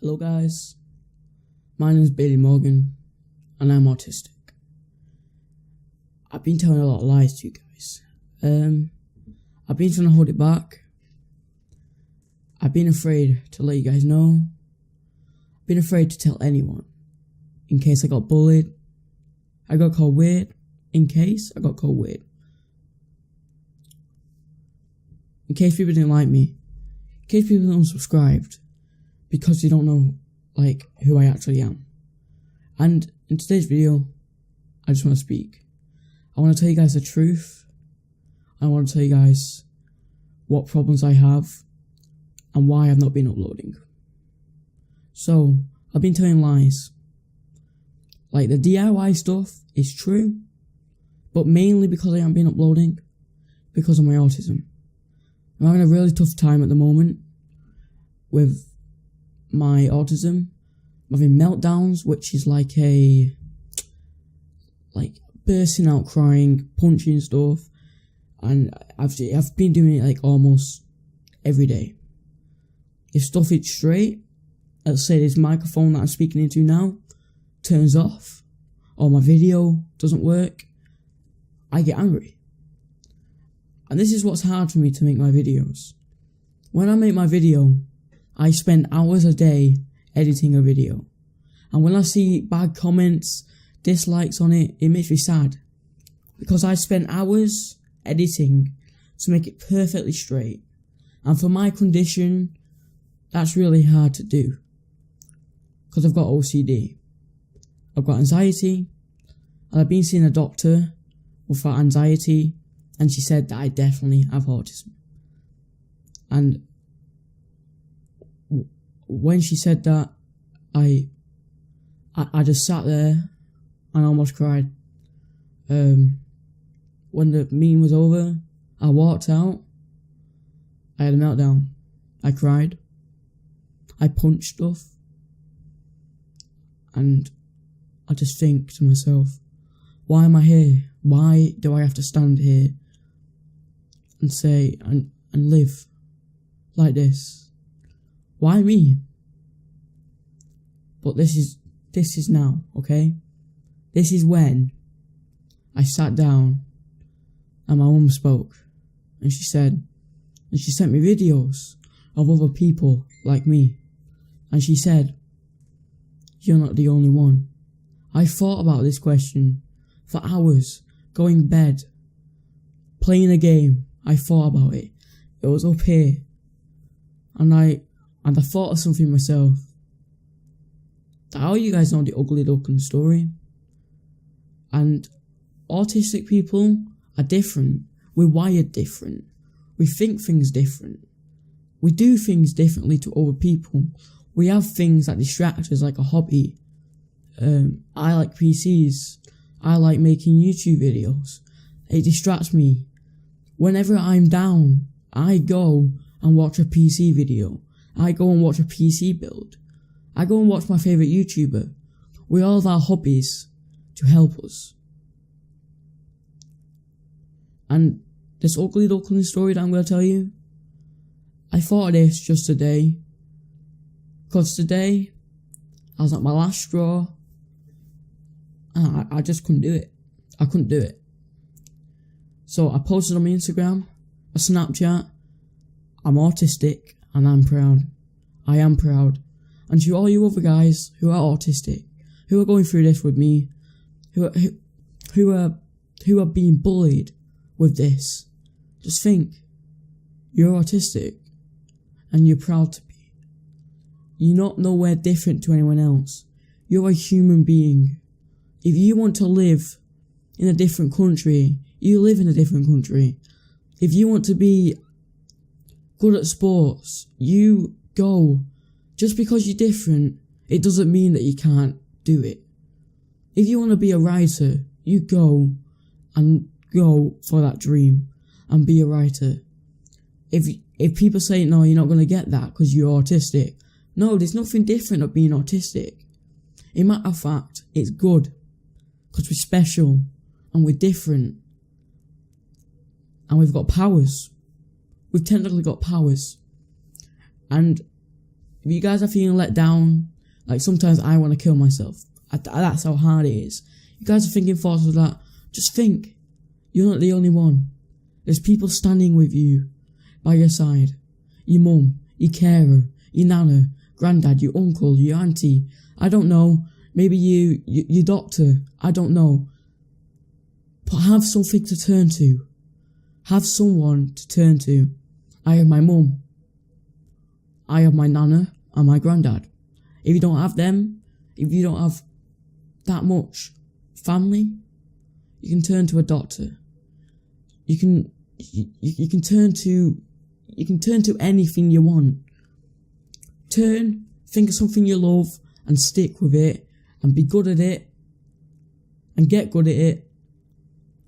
Hello guys, my name is Bailey Morgan and I'm autistic. I've been telling a lot of lies to you guys. I've been trying to hold it back. I've been afraid to let you guys know. I've been afraid to tell anyone in case I got bullied. I got called weird in case I got called weird. In case people didn't like me. In case people unsubscribed. Because they don't know, who I actually am. And in today's video, I just want to speak. I want to tell you guys the truth. I want to tell you guys what problems I have and why I've not been uploading. So, I've been telling lies. Like, the DIY stuff is true, but mainly because I haven't been uploading, because of my autism. I'm having a really tough time at the moment with my autism. I'm having meltdowns, which is like bursting out crying, punching stuff, and I've been doing it almost every day. If stuff is straight, let's say this microphone that I'm speaking into now turns off, or my video doesn't work, I get angry. And this is what's hard for me to make my videos. When I make my video, I spend hours a day editing a video. And when I see bad comments, dislikes on it, it makes me sad. Because I spent hours editing to make it perfectly straight. And for my condition, that's really hard to do. Because I've got OCD. I've got anxiety. And I've been seeing a doctor with that anxiety. And she said that I definitely have autism. And when she said that, I just sat there and almost cried. When the meeting was over, I walked out. I had a meltdown. I cried. I punched stuff. And I just think to myself, why am I here? Why do I have to stand here and say and live like this? Why me? But this is now, okay? This is when I sat down and my mum spoke, and she sent me videos of other people like me, and she said, you're not the only one. I thought about this question for hours, going to bed, playing a game. I thought about it. It was up here, and I thought of something myself. How you guys know the ugly duckling story? And autistic people are different. We're wired different. We think things different. We do things differently to other people. We have things that distract us, like a hobby. I like PCs. I like making YouTube videos. It distracts me. Whenever I'm down, I go and watch a PC video. I go and watch a PC build. I go and watch my favourite YouTuber. We all have our hobbies to help us. And this ugly duckling story that I'm going to tell you, I thought of this just today. Because today, I was at my last straw. And I just couldn't do it. I couldn't do it. So I posted on my Instagram, a Snapchat, I'm autistic and I'm proud. I am proud. And to all you other guys who are autistic, who are going through this with me, who are being bullied with this, just think, you're autistic and you're proud to be. You're not nowhere different to anyone else. You're a human being. If you want to live in a different country, you live in a different country. If you want to be good at sports, you go. Just because you're different, it doesn't mean that you can't do it. If you want to be a writer, you go and go for that dream and be a writer. If people say, no, you're not going to get that because you're autistic. No, there's nothing different of being autistic. In matter of fact, it's good because we're special and we're different. And we've got powers. We've technically got powers. And if you guys are feeling let down, like sometimes I want to kill myself. That's how hard it is. You guys are thinking thoughts of that. Just think. You're not the only one. There's people standing with you, by your side. Your mum, your carer, your nana, granddad, your uncle, your auntie. I don't know. Maybe your doctor. I don't know. But have something to turn to. Have someone to turn to. I have my mum. I have my nana and my granddad. If you don't have them, if you don't have that much family, you can turn to a doctor. You can turn to anything you want. Think of something you love and stick with it and be good at it and get good at it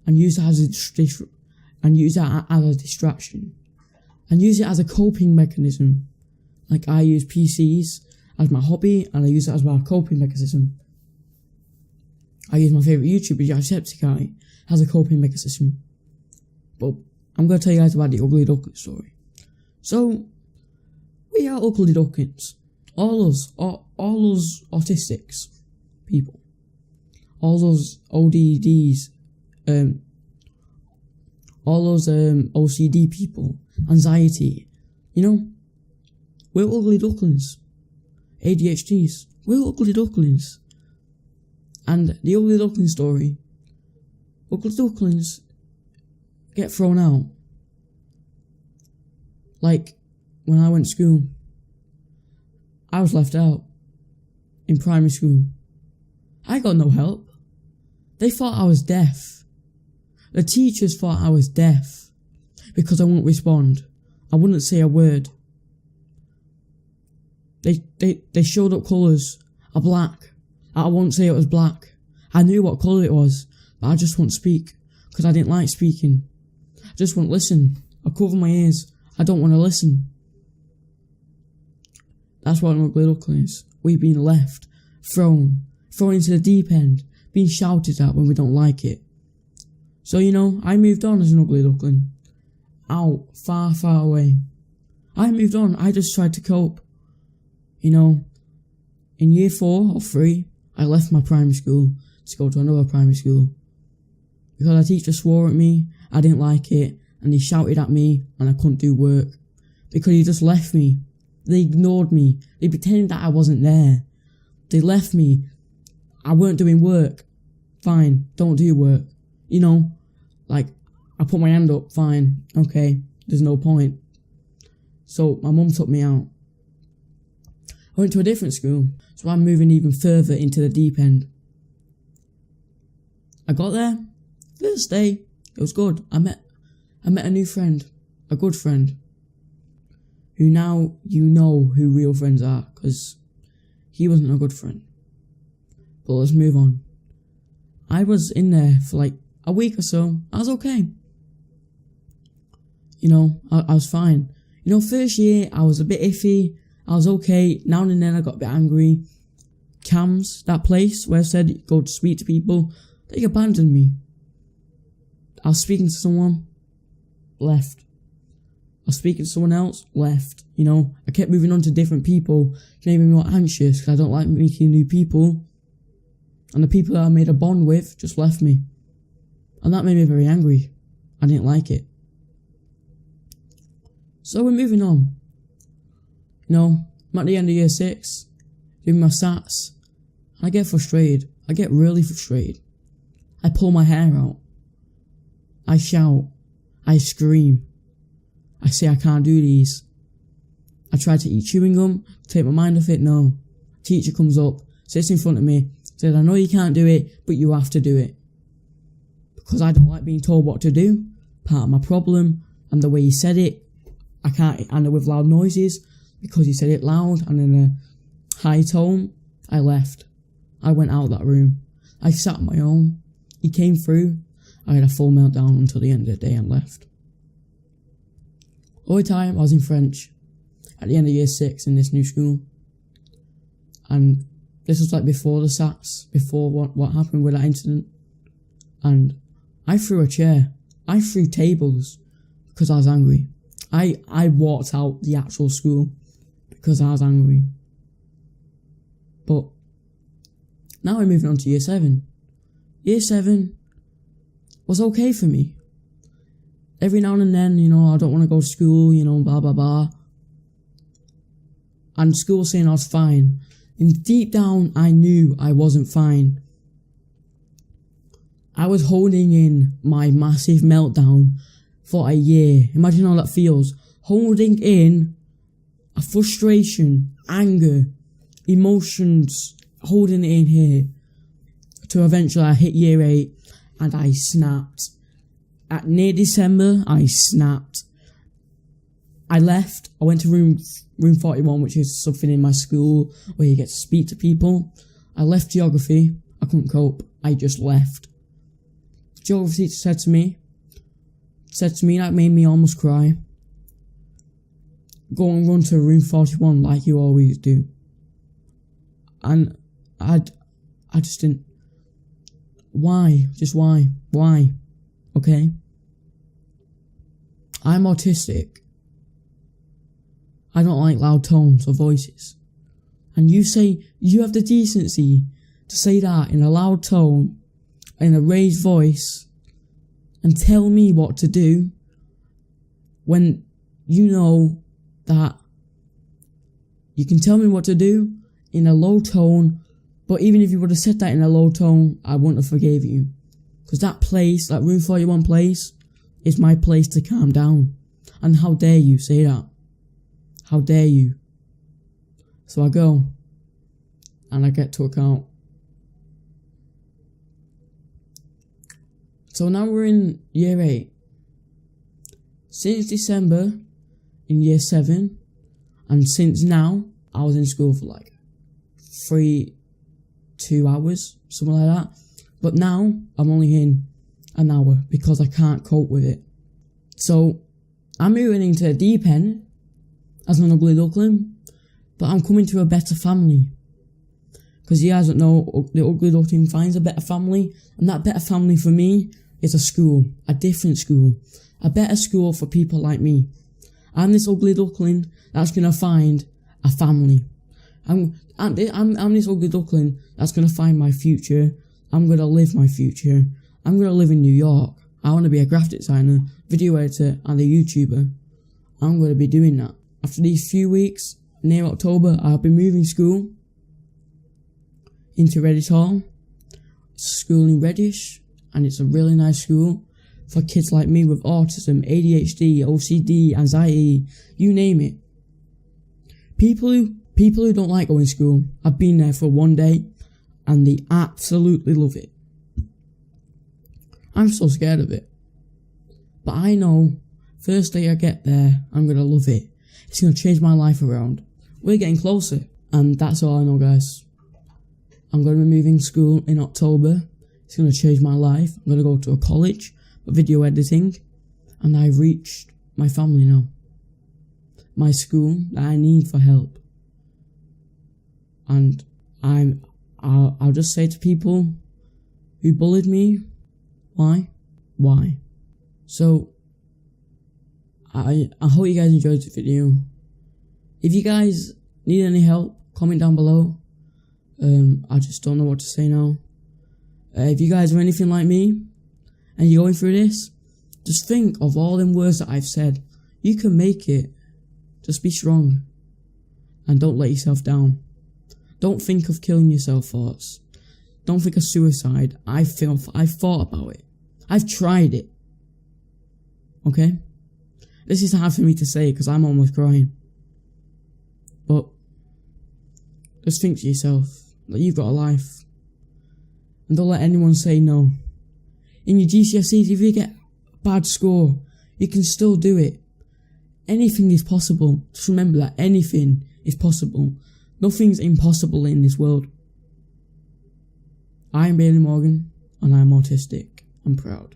and use it as a distraction and use it as a coping mechanism. Like I use PCs as my hobby and I use it as my coping mechanism. I use my favourite YouTuber, Jacksepticeye, as a coping mechanism. But I'm going to tell you guys about the ugly duckling story. So, we are ugly ducklings. All us autistics people. All those ODDs, all those OCD people, anxiety, we're ugly ducklings. ADHDs, we're ugly ducklings. And the ugly duckling story, ugly ducklings get thrown out. Like, when I went to school, I was left out in primary school. I got no help. They thought I was deaf. The teachers thought I was deaf because I wouldn't respond. I wouldn't say a word. They showed up colours are black. I won't say it was black. I knew what colour it was, but I just wouldn't speak because I didn't like speaking. I just wouldn't listen. I cover my ears. I don't want to listen. That's what an ugly duckling is. We've been left, thrown into the deep end, being shouted at when we don't like it. So, I moved on as an ugly duckling. Out, far, far away. I moved on. I just tried to cope. In year 4 or 3, I left my primary school to go to another primary school. Because a teacher swore at me, I didn't like it, and he shouted at me, and I couldn't do work. Because he just left me. They ignored me. They pretended that I wasn't there. They left me. I weren't doing work. Fine, don't do work. I put my hand up, fine, okay, there's no point. So my mum took me out. I went to a different school, so I'm moving even further into the deep end. I got there, first day, it was good. I met a new friend, a good friend, who now you know who real friends are, because he wasn't a good friend. But let's move on. I was in there for like a week or so. I was okay. I was fine. First year I was a bit iffy. I was okay. Now and then I got a bit angry. Cams, that place where I said go to speak to people, they abandoned me. I was speaking to someone, left. I was speaking to someone else, left. I kept moving on to different people, which made me more anxious because I don't like meeting new people. And the people that I made a bond with just left me. And that made me very angry. I didn't like it. So we're moving on. I'm at the end of year 6, doing my SATs. I get frustrated. I get really frustrated. I pull my hair out. I shout. I scream. I say I can't do these. I try to eat chewing gum, take my mind off it, no. Teacher comes up, sits in front of me, says, I know you can't do it, but you have to do it. Because I don't like being told what to do. Part of my problem, and the way he said it, I can't handle with loud noises, because he said it loud and in a high tone. I left. I went out of that room. I sat on my own. He came through. I had a full meltdown until the end of the day and left. All the time I was in French at the end of year 6 in this new school. And this was like before the SATs, before what happened with that incident. And I threw a chair. I threw tables because I was angry. I walked out the actual school because I was angry. But now we're moving on to year 7. Year 7 was okay for me. Every now and then, I don't want to go to school, blah, blah, blah. And school was saying I was fine. And deep down, I knew I wasn't fine. I was holding in my massive meltdown for a year. Imagine how that feels. Holding in a frustration, anger, emotions, holding it in here. To eventually I hit year 8 and I snapped. At near December, I snapped. I left. I went to room 41, which is something in my school where you get to speak to people. I left geography. I couldn't cope. I just left. Geography teacher said to me, that made me almost cry, go and run to room 41 like you always do. And I just didn't. Why? Just why? Why? Okay? I'm autistic. I don't like loud tones or voices. And you have the decency to say that in a loud tone, in a raised voice, and tell me what to do when you know that you can tell me what to do in a low tone, but even if you would have said that in a low tone, I wouldn't have forgave you. Because that place, that room 41 place, is my place to calm down. And how dare you say that? How dare you? So I go, and I get took out. So now we're in year 8. Since December, in year 7, and since now, I was in school for like 2 hours, something like that. But now, I'm only in an hour because I can't cope with it. So, I'm moving into a deep end as an ugly duckling, but I'm coming to a better family. Because you guys don't know, the ugly duckling finds a better family, and that better family for me is a school, a different school, a better school for people like me. I'm this ugly duckling that's gonna find a family. I'm this ugly duckling that's gonna find my future. I'm gonna live my future. I'm gonna live in New York. I wanna be a graphic designer, video editor, and a YouTuber. I'm gonna be doing that. After these few weeks, near October, I'll be moving school into Reddit Hall. It's a school in Reddish, and it's a really nice school for kids like me with autism, ADHD, OCD, anxiety, you name it. People who don't like going to school, I've been there for one day, and they absolutely love it. I'm so scared of it. But I know, first day I get there, I'm going to love it. It's going to change my life around. We're getting closer. And that's all I know, guys. I'm going to be moving school in October. It's going to change my life. I'm going to go to a college for video editing. And I've reached my family now. My school that I need for help. And I'll just say to people who bullied me, why? So, I hope you guys enjoyed the video. If you guys need any help, comment down below. I just don't know what to say now. If you guys are anything like me, and you're going through this, just think of all them words that I've said. You can make it. Just be strong. And don't let yourself down. Don't think of killing yourself thoughts. Don't think of suicide. I've thought about it. I've tried it. Okay? This is hard for me to say because I'm almost crying. But just think to yourself that you've got a life. And don't let anyone say no. In your GCSEs, if you get a bad score, you can still do it. Anything is possible. Just remember that anything is possible. Nothing's impossible in this world. I'm Bailey Morgan, and I'm autistic. I'm proud.